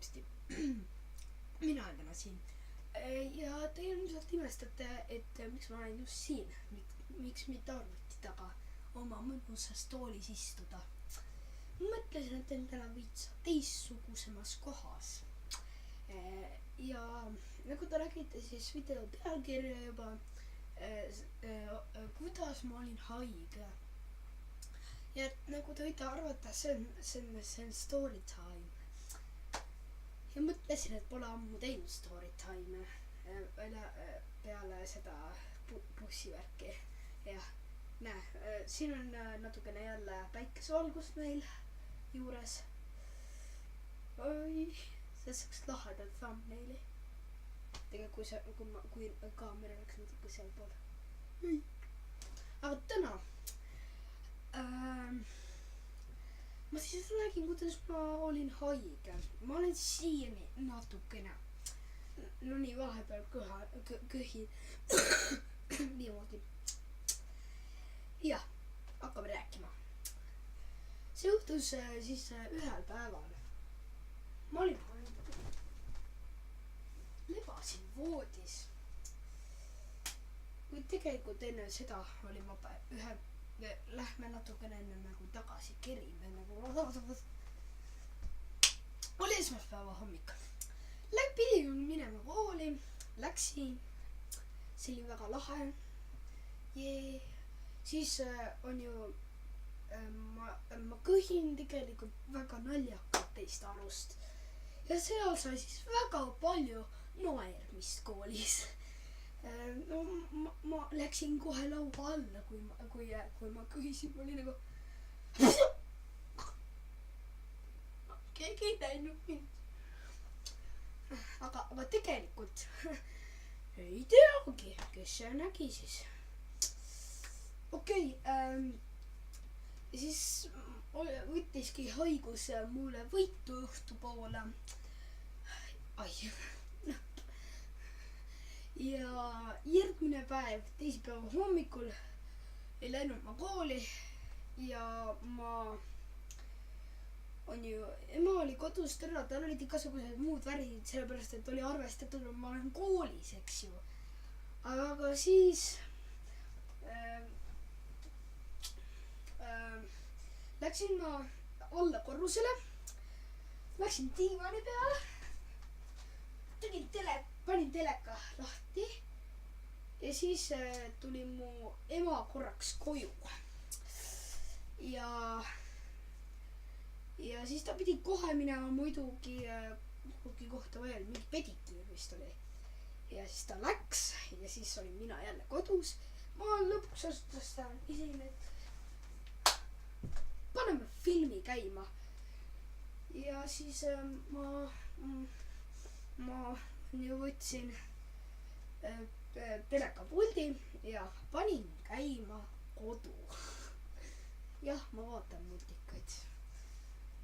hopsti. Mina olen täna siin. Ja te ilmselt imestate, et miks ma olen just siin. Miks mitte arvuti taga oma mõnusas toolis istuda. Ma mõtlesin, et teen täna veits teistsugusemas kohas. Ja nagu te nägite siis video pealkirja juba, kuidas ma olin haige. Ja nagu te võite arvata, see on story time. Ja mõtlesin, et pole ammu teinud story time peale seda bussivärki. Jah, näe, siin on natukene jälle päikesevalgust meil juures. Oi, see saaks lahedat thumbnaili. Tegelikult kui kaamera läks natuke seal pool. Aga täna ma siis räägin, kuidas ma olin haige. Ma olen siiani natukene. No nii vahepeal köhin. Niimoodi. Jah, hakkame rääkima. See juhtus siis ühel päeval. Ma olin haige. Lebasin voodis. Kuid tegelikult enne seda olin ma lähme natukene enne nagu tagasi kerime nagu oli esmaspäeva hommik. Pidin minema kooli, läksin, see oli väga lahe. Siis on ju, ma kõhin tegelikult väga naljakalt teist arust. Ja seal sai siis väga palju naermist koolis. No ma läksin kohe lauba alla, kui ma kõhisin, oli nagu keegi ei näinud mind. Aga tegelikult ei teagi, kes see nägi siis. Okei, siis võttiski haigus mulle võitu õhtu poole. Ja järgmine päev, teisipäeva hommikul ei läinud ma kooli ja ema oli kodust ära, tal olid igasugused muud värid, sellepärast et oli arvestatud, et ma olen koolis, eks ju. Aga siis läksin ma alla korrusele, läksin diivani peale, panin teleka lahti ja siis tuli mu ema korraks koju. Ja siis ta pidi kohe minema muidugi kuhugi kohta veel, mingi pediküür vist oli. Ja siis ta läks ja siis olin mina jälle kodus. Ma lõpuks otsustasin isegi, et paneme filmi käima. Ja siis ma võtsin telekapuldi ja panin käima kodu. Jah, ma vaatan multikaid.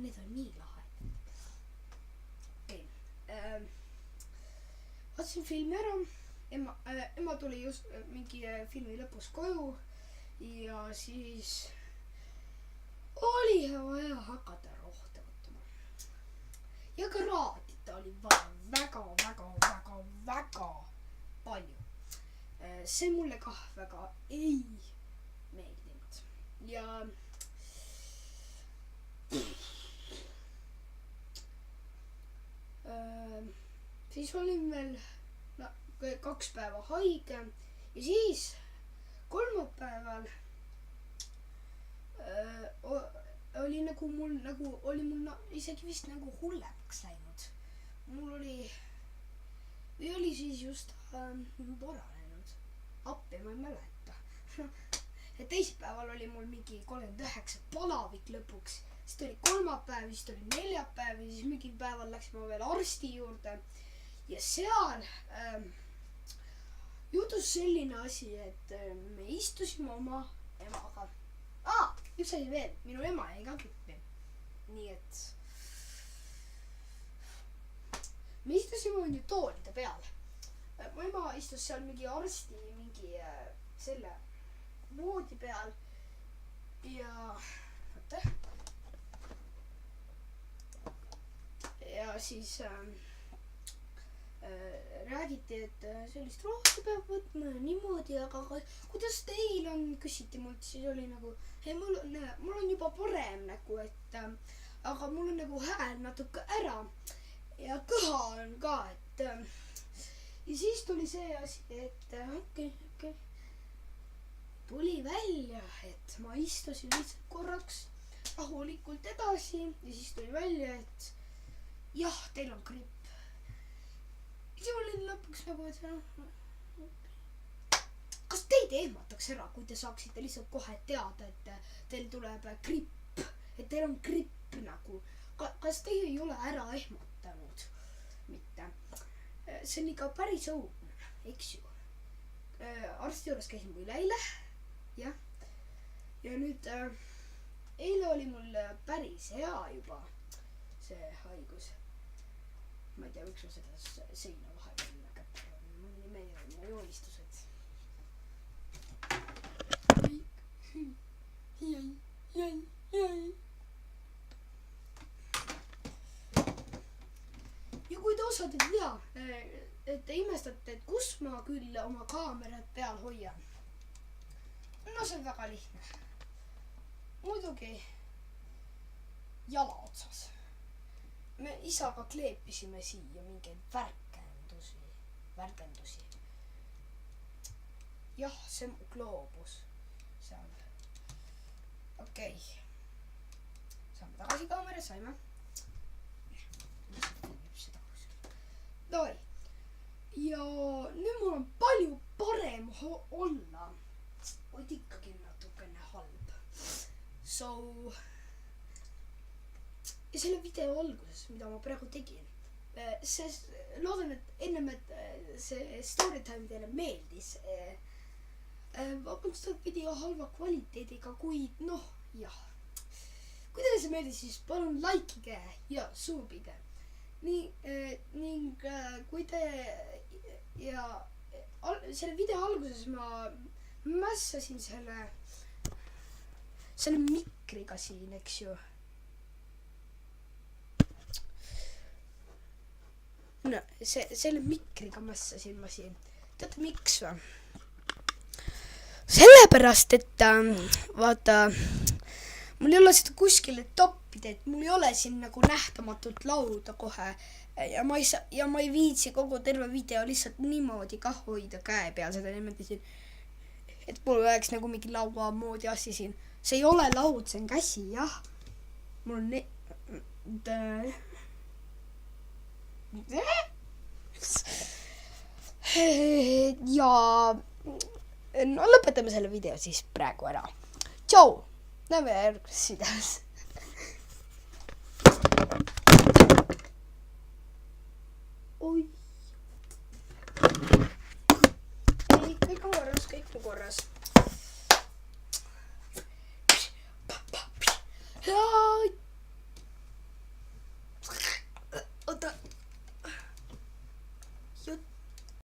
Need on nii lahedad. Okay. Vaatasin filmi ära. Ema tuli just mingi filmi lõpus koju ja siis oli vaja hakata rohte võtma. Ja ka raadita oli väga palju. See mulle kah väga ei meeldinud. Ja siis olin veel 2 päeva haige ja siis kolmapäeval oli mul isegi vist nagu hullemaks läinud. Mul oli siis just paranenud. Appi ma ei mäleta. Teisipäeval oli mul mingi 39 palavik lõpuks. Siis tuli kolmapäev, siis tuli neljapäev ja siis mingi päeval läks ma veel arsti juurde. Ja seal juhtus selline asi, et me istusime oma emaga. Üks asi veel, minu ema jäi ka küppi. Nii et me istusime ju toolide peal. Mu ema istus seal mingi arsti, mingi selle voodi peal. Ja siis räägiti, et sellist rohtu peab võtma ja niimoodi, aga kuidas teil on, küsiti mult, siis oli nagu, ei mul on juba parem nagu, et aga mul on nagu hääl natuke ära ja kõha on ka, et ja siis tuli see asi, et okei. Tuli välja, et ma istusin lihtsalt korraks rahulikult edasi ja siis tuli välja, et jah, teil on gripp. Ja ma olin lõpuks nagu, et kas teid ehmataks ära, kui te saaksite lihtsalt kohe teada, et teil tuleb gripp, et teil on gripp nagu. Kas teie ei ole ära ehmatanud? Mitte. See on ikka päris õudne, eks ju. Arsti juures käisin mul eile. Jah. Ja nüüd eile oli mul päris hea juba see haigus. Ma ei tea, miks ma seda seina vahepeal kätte. Mul nii meeldib ja joonistused. Ja kui te osad ei tea, et te imestate, et kus ma küll oma kaamerat peal hoian. No see on väga lihtne. Muidugi jala otsas. Me isaga kleepisime siia mingeid värkendusi. Jah, see on gloobus seal. Okei. Saame tagasi kaamera, saime. Noi. Ja nüüd mul on palju parem olla. Oid ikkagi natukene halb. So... Ja selle video alguses, mida ma praegu tegin, loodan, et ennem, et see storytime teile meeldis. Vabandust, et video halva kvaliteediga, kuid noh, jah. Kui teile see meeldis, siis palun likeige ja suubige. Ning kui te... Ja selle video alguses ma mässasin selle mikriga siin, eks ju. No, selle mikriga mässasin ma siin. Teate miks või? Sellepärast, et vaata, mul ei ole seda kuskile toppida, et mul ei ole siin nagu nähtamatut lauda kohe. Ja ma ei viitsi kogu terve video lihtsalt niimoodi kah hoida käe peal, seda nimetasin. Et mul oleks nagu mingi laua moodi asi siin. See ei ole laud, see on käsi, jah. Mul on ja no lõpetame selle video siis praegu ära. Tšau! Näeme järgmises videos.